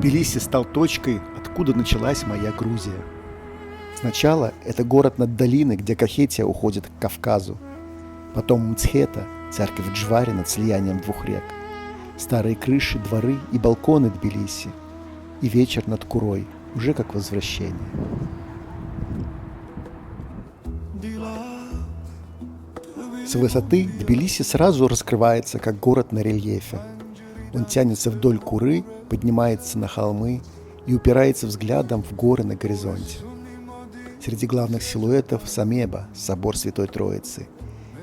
Тбилиси стал точкой, откуда началась моя Грузия. Сначала это город над долиной, где Кахетия уходит к Кавказу. Потом Мцхета, церковь Джвари над слиянием двух рек. Старые крыши, дворы и балконы Тбилиси. И вечер над Курой, уже как возвращение. С высоты Тбилиси сразу раскрывается, как город на рельефе. Он тянется вдоль Куры, поднимается на холмы и упирается взглядом в горы на горизонте. Среди главных силуэтов Самеба, собор Святой Троицы.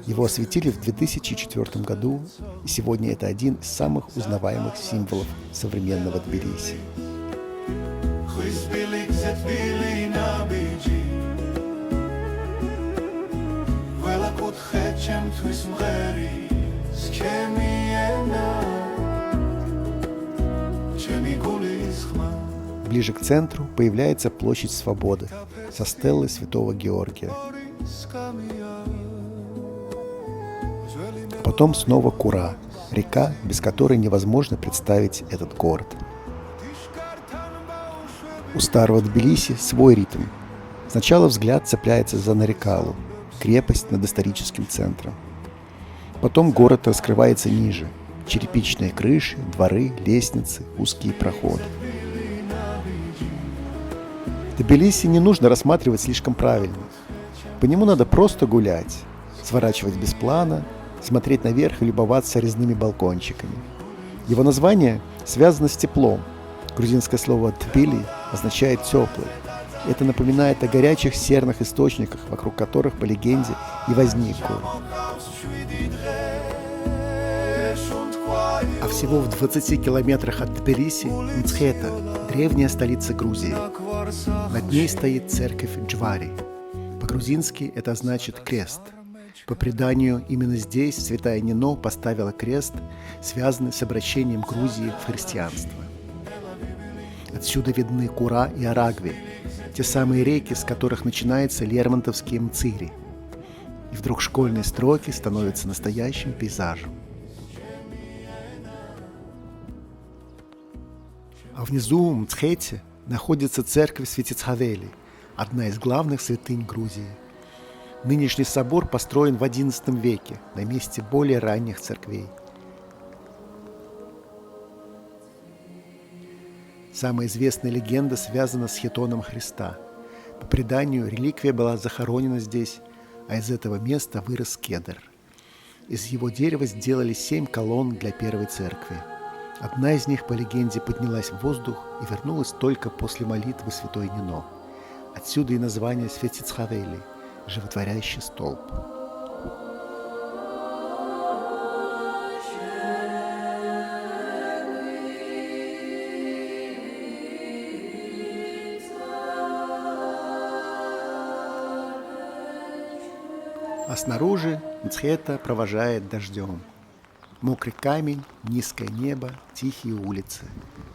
Его осветили в 2004 году, и сегодня это один из самых узнаваемых символов современного Тбилиси. Ближе к центру появляется площадь Свободы со стеллой Святого Георгия. Потом снова Кура, река, без которой невозможно представить этот город. У старого Тбилиси свой ритм. Сначала взгляд цепляется за Нарикалу, крепость над историческим центром. Потом город раскрывается ниже. Черепичные крыши, дворы, лестницы, узкие проходы. Тбилиси не нужно рассматривать слишком правильно. По нему надо просто гулять, сворачивать без плана, смотреть наверх и любоваться резными балкончиками. Его название связано с теплом. Грузинское слово «тбили» означает «теплый». Это напоминает о горячих серных источниках, вокруг которых, по легенде, и возник город. А всего в 20 километрах от Тбилиси Мцхета, древняя столица Грузии. Над ней стоит церковь Джвари. По-грузински это значит «крест». По преданию, именно здесь святая Нино поставила крест, связанный с обращением Грузии в христианство. Отсюда видны Кура и Арагви, те самые реки, с которых начинается Лермонтовский Мцири. И вдруг школьные строки становятся настоящим пейзажем. А внизу, в Мцхете, находится церковь Святицхавели, одна из главных святынь Грузии. Нынешний собор построен в XI веке на месте более ранних церквей. Самая известная легенда связана с хитоном Христа. По преданию, реликвия была захоронена здесь, а из этого места вырос кедр. Из его дерева сделали 7 колонн для первой церкви. Одна из них, по легенде, поднялась в воздух и вернулась только после молитвы святой Нино. Отсюда и название Святицхавели – животворящий столб. А снаружи Мцхета провожает дождем. Мокрый камень, низкое небо, тихие улицы.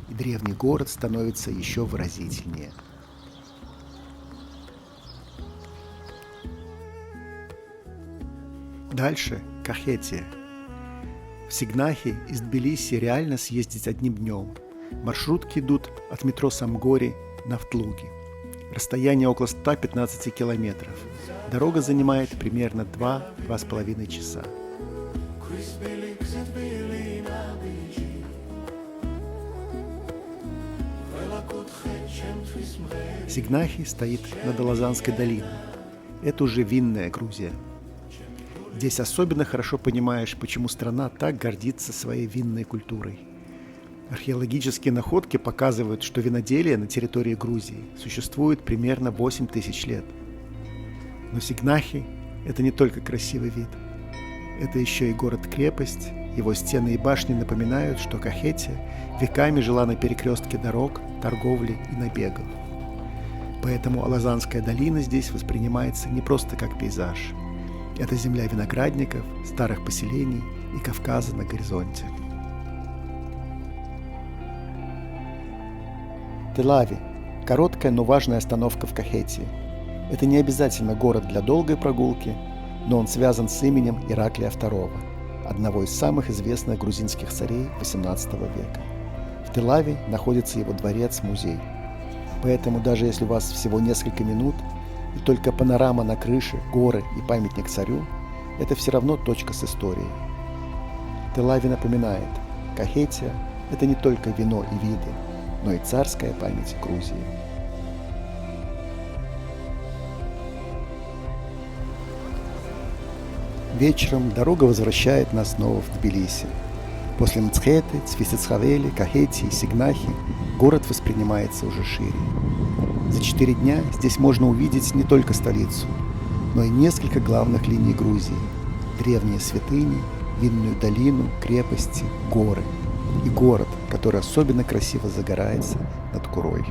И древний город становится еще выразительнее. Дальше Кахетия. В Сигнахи из Тбилиси реально съездить одним днем. Маршрутки идут от метро Самгори на Втлуги. Расстояние около 115 километров. Дорога занимает примерно 2–2,5 часа. Сигнахи стоит над Алазанской долиной. Это уже винная Грузия. Здесь особенно хорошо понимаешь, почему страна так гордится своей винной культурой. Археологические находки показывают, что виноделие на территории Грузии существует примерно 8000 лет. Но Сигнахи – это не только красивый вид. Это еще и город-крепость. Его стены и башни напоминают, что Кахетия веками жила на перекрестке дорог, торговли и набегов. Поэтому Алазанская долина здесь воспринимается не просто как пейзаж. Это земля виноградников, старых поселений и Кавказа на горизонте. Телави – короткая, но важная остановка в Кахетии. Это не обязательно город для долгой прогулки, но он связан с именем Ираклия II, одного из самых известных грузинских царей XVIII века. В В Тель-Авиве находится его дворец-музей. Поэтому даже если у вас всего несколько минут и только панорама на крыше, горы и памятник царю, это все равно точка с историей. Тель-Авив напоминает, Кахетия – это не только вино и виды, но и царская память Грузии. Вечером дорога возвращает нас снова в Тбилиси. После Мцхеты, Цвисицхавели, Кахетии и Сигнахи город воспринимается уже шире. За 4 дня здесь можно увидеть не только столицу, но и несколько главных линий Грузии – древние святыни, винную долину, крепости, горы и город, который особенно красиво загорается над Курой.